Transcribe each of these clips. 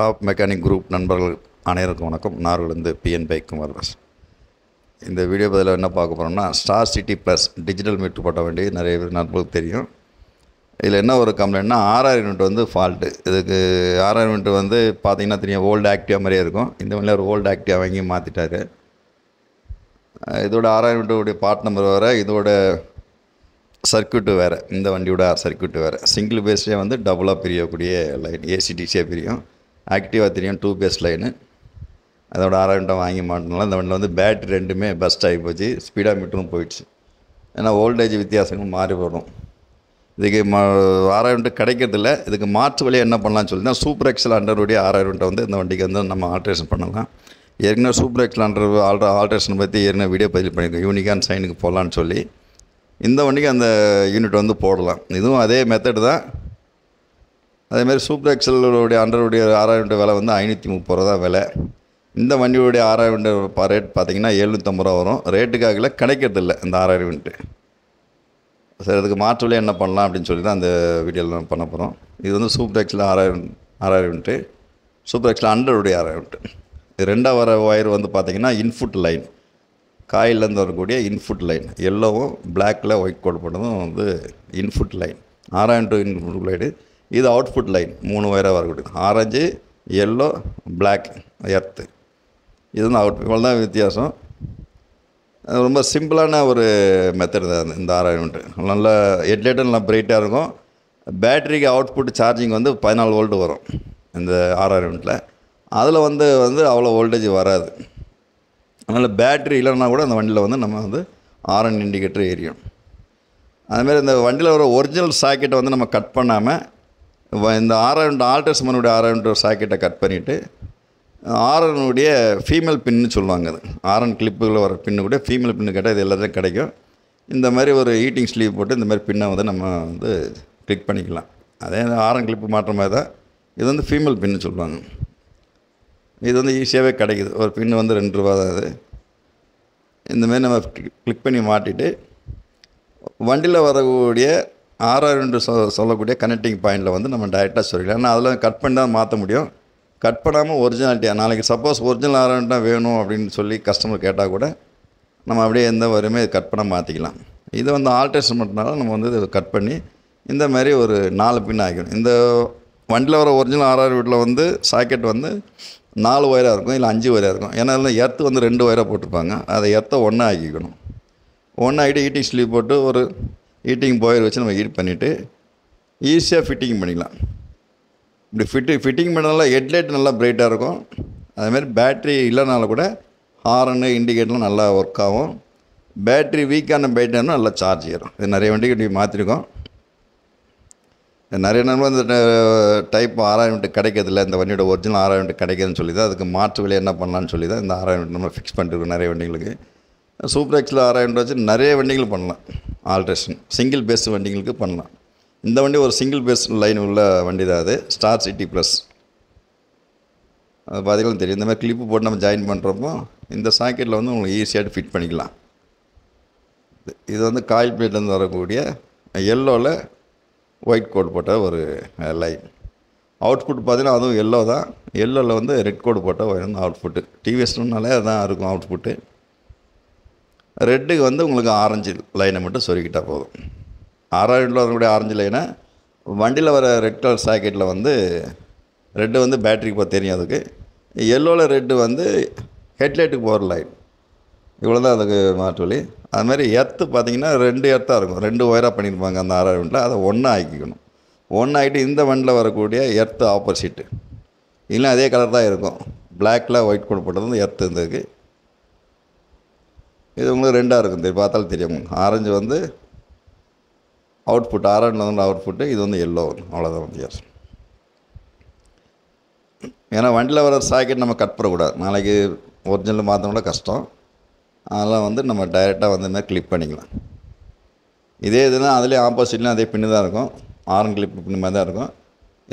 Top mechanic group நண்பர்கள் அனைவருக்கும் வணக்கம். நார்வேலிருந்து பிஎன் பைக் குமார்தாஸ். இந்த வீடியோ பதில் என்ன பார்க்க போகிறோம்னா, star city plus digital meter போட்ட வண்டி நிறைய பேர் நண்பர்களுக்கு தெரியும். இதில் என்ன ஒரு கம்ப்ளைண்ட்னா, 6000 யூனிட் வந்து ஃபால்ட்டு. இதுக்கு 6000 யூனிட் வந்து பார்த்திங்கன்னா தெரியும், ஓல்டு ஆக்டிவா மாதிரியே இருக்கும். இந்த வண்டியில் ஒரு ஓல்டு ஆக்டிவா வாங்கி மாற்றிட்டாரு. இதோட 6000 யூனிட்டுடைய பார்ட் நம்பர் வேறு, இதோட சர்க்யூட்டு வேறு. இந்த வண்டியோட சர்க்யூட்டு வேறு. சிங்கிள் பேஸ்லேயே வந்து டபுளாக பிரியக்கூடிய லைன், ஏசிடிசியாக பிரியும். ஆக்டிவாக தெரியும் 2 பேஸ் லைனு. அதோட 6000 யூனிட்டை வாங்கி மாட்டினால இந்த வண்டியில் வந்து பேட்ரி ரெண்டுமே பஸ்ட் ஆகி போச்சு, ஸ்பீடாக மீட்டரும் போயிடுச்சு. ஏன்னா வோல்டேஜ் வித்தியாசங்கள் மாறி வரும். இதுக்கு 6000 யூனிட் கிடைக்கிறதில்ல. இதுக்கு மாற்று வழியாக என்ன பண்ணலாம்னு சொல்லி தான் சூப்பர் எக்ஸல் அண்டருடைய 6000 யூனிட்டை வந்து இந்த வண்டிக்கு வந்து நம்ம ஆல்ட்ரேஷன் பண்ணலாம். ஏற்கனவே சூப்பர் எக்ஸல் ஆல்ட்ரேஷன் பற்றி ஏற்கனவே வீடியோ பதிவு பண்ணியிருக்கோம். யூனிகான் சைனுக்கு போகலான்னு சொல்லி இந்த வண்டிக்கு அந்த யூனிட் வந்து போடலாம். இதுவும் அதே மெத்தடு தான். அதேமாதிரி சூப்பர் எக்ஸலுடைய அண்டருடைய 6000 யூனிட் விலை வந்து 530 ரூபா தான் விலை. இந்த வண்டியுடைய 6000 யூனிட் ரேட் பார்த்திங்கன்னா 750 ரூபா வரும். ரேட்டுக்காகல கிடைக்கிறதில்ல இந்த 6000 யூனிட்டு. சரி, அதுக்கு மாற்று வழியாக என்ன பண்ணலாம் அப்படின்னு சொல்லி தான் அந்த வீடியோவில் நம்ம பண்ண போகிறோம். இது வந்து சூப்பர் எக்ஸில் 6000 யூனிட்டு, சூப்பர் எக்ஸில் அண்டருடைய 6000 யூனிட்டு. இது ரெண்டாக வர ஒயர் வந்து பார்த்திங்கன்னா இன்ஃபுட் லைன், காயிலேருந்து வரக்கூடிய இன்ஃபுட் லைன். எல்லோவும் பிளாக்கில் ஒயிட் கோட் போட்டதும் வந்து இன்ஃபுட் லைன். 6000 input line. இது அவுட்புட் லைன் 3 ஒயராக வரக்கூடியது. Orange, yellow, black, earth. இது வந்து அவுட். இவ்வளோ தான் வித்தியாசம். ரொம்ப சிம்பிளான ஒரு மெத்தட் தான் இந்த 6000 யூனிட். நல்லா ஹெட்லைட்டும் நல்லா பிரைட்டாக இருக்கும். பேட்டரிக்கு அவுட்புட் சார்ஜிங் வந்து 14 வோல்ட் வரும் இந்த 6000 யூனிட்டில். அதில் வந்து அவ்வளோ வோல்டேஜ் வராது. அதனால் பேட்ரி இல்லைன்னா கூட அந்த வண்டியில் வந்து நம்ம வந்து ஆர்என் இண்டிகேட்டர் எரியும். அதுமாதிரி இந்த வண்டியில் வர ஒரிஜினல் சாக்கெட்டை வந்து நம்ம கட் பண்ணாமல் இந்த 6000 யூனிட் ஆல்ட்ரேஷனுடைய 6000 யூனிட் சாக்கெட்டை கட் பண்ணிவிட்டு ஆர்எனுடைய ஃபீமேல் பின்னு சொல்லுவாங்க. அது ஆர்என் கிளிப்புகளில் வர பின்னு கூட ஃபீமேல் பின்னு கேட்டால் இது எல்லாத்தையும் கிடைக்கும். இந்த மாதிரி ஒரு ஹீட்டிங் ஸ்லீவ் போட்டு இந்த மாதிரி பின்னை வந்து நம்ம வந்து கிளிக் பண்ணிக்கலாம். அதே ஆர்என் கிளிப்பு மாற்ற மாதிரி தான் இது வந்து ஃபீமேல் பின்னு சொல்லுவாங்க. இது வந்து ஈஸியாகவே கிடைக்குது. ஒரு பின்னு வந்து 2 ரூபா தான் அது. இந்தமாரி நம்ம கிளிக் பண்ணி மாட்டிட்டு வண்டியில் வரக்கூடிய 6000 யூனிட் சொல்லக்கூடிய கனெக்டிங் பாயிண்டில் வந்து நம்ம டைரெக்டாக சொல்லிக்கலாம். ஏன்னா அதில் கட் பண்ணி தான் மாற்ற முடியும். கட் பண்ணாமல் ஒரிஜினாலிட்டியாக நாளைக்கு சப்போஸ் ஒரிஜினல் 6000 யூனிட் தான் வேணும் அப்படின்னு சொல்லி கஸ்டமர் கேட்டால் கூட நம்ம அப்படியே எந்த வரையுமே கட் பண்ண மாற்றிக்கலாம். இது வந்து ஆல்ட்ரேஷன் பண்ணுறதுனால நம்ம வந்து இதை கட் பண்ணி இந்த மாதிரி ஒரு 4 பின் ஆகிடும். இந்த வண்டியில் வர ஒரிஜினல் 6000 யூனிட்டில் வந்து சாக்கெட் வந்து 4 ஒயராக இருக்கும், இல்லை 5 ஒயராக இருக்கும். ஏன்னா அதில் எர்த்து வந்து 2 ஒயராக போட்டிருப்பாங்க. அதை எர்த்தை ஒன்றா ஆக்கிக்கணும். ஒன்றா ஆகிட்டு ஹீட்டிங் ஸ்லீவ் போட்டு ஒரு ஹீட்டிங் போயர் வச்சு நம்ம ஹீட் பண்ணிவிட்டு ஈஸியாக ஃபிட்டிங் பண்ணிக்கலாம். இப்படி ஃபிட்டிங் பண்ணனால ஹெட்லைட் நல்லா பிரைட்டாக இருக்கும். அதுமாதிரி பேட்ரி இல்லைனால கூட ஹாரனு இண்டிகேட்டர்லாம் நல்லா ஒர்க் ஆகும். பேட்ரி வீக்கான பேட்டரினா நல்லா சார்ஜ் ஏறும். இது நிறைய வண்டிக்கு மாற்றிருக்கோம். நிறைய நண்பர் இந்த டைப் 6000 யூனிட் கிடைக்கிறதில்ல, இந்த வண்டியோட ஒரிஜினல் 6000 யூனிட் கிடைக்கிறதுன்னு சொல்லி தான் அதுக்கு மாற்று விலை என்ன பண்ணலான்னு சொல்லி தான் இந்த 6000 யூனிட் நம்ம ஃபிக்ஸ் பண்ணிருக்கோம் நிறைய வண்டிகளுக்கு. சூப்பர் எக்ஸில் 6000 யூனிட் வச்சு நிறைய வண்டிகள் பண்ணலாம் ஆல்ட்ரேஷன். சிங்கிள் பேஸ் வண்டிகளுக்கு பண்ணலாம். இந்த வண்டி ஒரு சிங்கிள் பேஸ் லைன் உள்ள வண்டி தான் அது, ஸ்டார் சிட்டி ப்ளஸ். அது பார்த்திங்கன்னா தெரியும். இந்த மாதிரி கிளிப்பு போட்டு நம்ம ஜாயின் பண்ணுறப்போ இந்த சாக்கெட்டில் வந்து உங்களுக்கு ஈஸியாக ஃபிட் பண்ணிக்கலாம். இது வந்து காயில் பிளேட்லேருந்து வரக்கூடிய எல்லோவில் ஒயிட் கோட் போட்ட ஒரு லைன். அவுட்புட் பார்த்திங்கன்னா அதுவும் எல்லோ தான். எல்லோவில் வந்து ரெட் கோடு போட்ட வந்து அவுட்புட்டு. டிவிஎஸ்னாலே அதுதான் இருக்கும் அவுட்புட்டு. ரெட்டுக்கு வந்து உங்களுக்கு ஆரஞ்சு லைனை மட்டும் சொருக்கிட்டால் போதும். 6000 யூனிட்டில் வரக்கூடிய ஆரஞ்சு லைனை வண்டியில் வர ரெட் கலர் சாக்கெட்டில் வந்து ரெட்டு வந்து பேட்டரிக்கு இப்போ தெரியும். அதுக்கு எல்லோவில் ரெட்டு வந்து ஹெட்லைட்டுக்கு போகிற லைன். இவ்வளோ தான் அதுக்கு மாற்று வழி. அதுமாதிரி எர்த்து பார்த்திங்கன்னா 2 எர்த்தாக இருக்கும். 2 ஒயராக பண்ணியிருப்பாங்க அந்த 6000 யூனிட்டில். அதை ஒன்றா ஆக்கிக்கணும். ஒன்றா ஆகிட்டு இந்த வண்டியில் வரக்கூடிய எர்த்து ஆப்போசிட்டு இல்லை அதே கலர் தான் இருக்கும். பிளாக்கில் ஒயிட் கோட் போட்டது வந்து எர்த்து இருந்ததுக்கு. இது உங்களுக்கு 2ஆக இருக்கும். பார்த்தாலும் தெரியும். ஆரஞ்சு வந்து அவுட்புட், 6000 வந்து அவுட்புட்டு, இது வந்து எல்லோ வரும். அவ்வளோதான் வித்தியாசம். ஏன்னா வண்டியில் வர சாக்கெட் நம்ம கட் பண்ணக்கூடாது. நாளைக்கு ஒரிஜினல் மாற்றக்கூட கஷ்டம். அதெல்லாம் வந்து நம்ம டைரெக்டாக வந்து மாதிரி கிளிக் பண்ணிக்கலாம். இதே இதுனால் அதிலே ஆப்போசிட்லாம் அதே பின்னு தான் இருக்கும். ஆர்ன் கிளிப்பு பின்னு மாதிரி தான் இருக்கும்.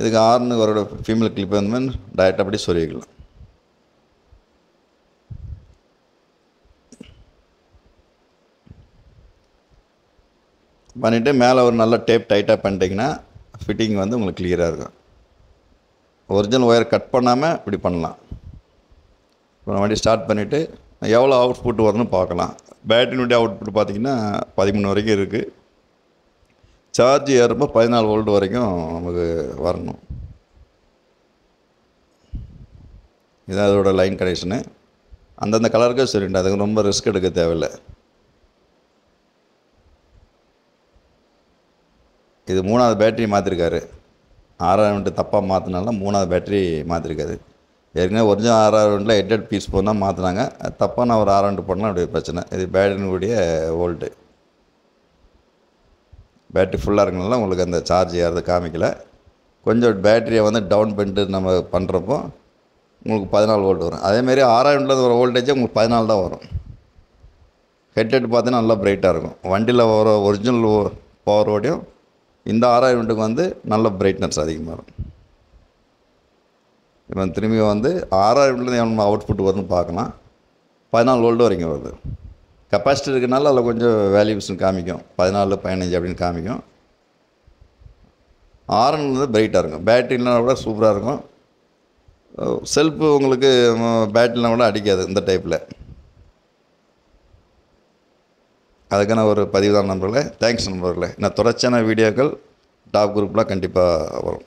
இதுக்கு ஆர்னு ஒரு ஃபீமேல் கிளிப்பு அந்த மாதிரி டைரெக்டாக அப்படி சொருகிக்கலாம். பண்ணிவிட்டு மேலே ஒரு நல்ல டேப் டைட்டாக பண்ணிட்டீங்கன்னா ஃபிட்டிங் வந்து உங்களுக்கு கிளியராக இருக்கும். ஒரிஜினல் ஒயர் கட் பண்ணாமல் இப்படி பண்ணலாம். இப்போ வண்டி ஸ்டார்ட் பண்ணிவிட்டு எவ்வளோ அவுட்புட் வருதுன்னு பார்க்கலாம். பேட்டரினுடைய அவுட்புட் பார்த்திங்கன்னா 13 வரைக்கும் இருக்குது. சார்ஜ் ஏறும்போது 14 வோல்ட் வரைக்கும் நமக்கு வரணும். இதான் அதோட லைன் கனெக்ஷனு. அந்தந்த கலருக்கே சரிண்டு, அதுக்கு ரொம்ப ரிஸ்க் எடுக்க தேவையில்லை. இது 3வது பேட்டரி மாற்றிருக்காரு. 6ஆவது யூனிட் தப்பாக மாற்றினால 3வது பேட்டரி மாற்றிருக்காரு. ஏற்கனவே ஒரிஜினல் 6ஆவது யூனிட்டில் ஹெட்டட் பீஸ் போல் தான் மாற்றினாங்க. தப்பாக நான் ஒரு 6ஆவது யூனிட் போடலாம், அப்படி பிரச்சனை. இது பேட்டரினுடைய வோல்ட்டு. பேட்டரி ஃபுல்லாக இருக்கனால உங்களுக்கு அந்த சார்ஜ் ஏறது காமிக்கலை. கொஞ்சம் பேட்டரியை வந்து டவுன் பண்ணிட்டு நம்ம பண்ணுறப்போ உங்களுக்கு 14 வோல்ட் வரும். அதேமாரி 6ஆவது யூனிட்டில் வர வோல்டேஜே உங்களுக்கு 14 தான் வரும். ஹெட்லைட் பார்த்தீங்கன்னா நல்லா பிரைட்டாக இருக்கும். வண்டியில் வர ஒரிஜினல் பவரோடையும் இந்த 6ஆவது யூனிட்டுக்கு வந்து நல்ல பிரைட்னஸ் அதிகமாக இருக்கும். இப்போ திரும்பி வந்து 6ஆவது யூனிட்லேருந்து எவ்வளோ அவுட்புட் வருதுன்னு பார்க்கலாம். 14 வோல்ட் வரைக்கும் வருது. கெப்பாசிட்டி இருக்கிறனால அதில் கொஞ்சம் வேல்யூஸ்ன்னு காமிக்கும், 14, 15 அப்படின்னு காமிக்கும். 6ஆவது வந்து பிரைட்டாக இருக்கும். பேட்டரிலாம் கூட சூப்பராக இருக்கும். செல்ஃபு உங்களுக்கு பேட்டரிலாம் கூட அடிக்காது இந்த டைப்பில். அதுக்கான ஒரு பதிவு தான் நண்பர்களே. தேங்க்ஸ் நண்பர்களே. நான் தொடர்ச்சியான வீடியோக்கள் டாப் குரூப்லாம் கண்டிப்பாக வரும்.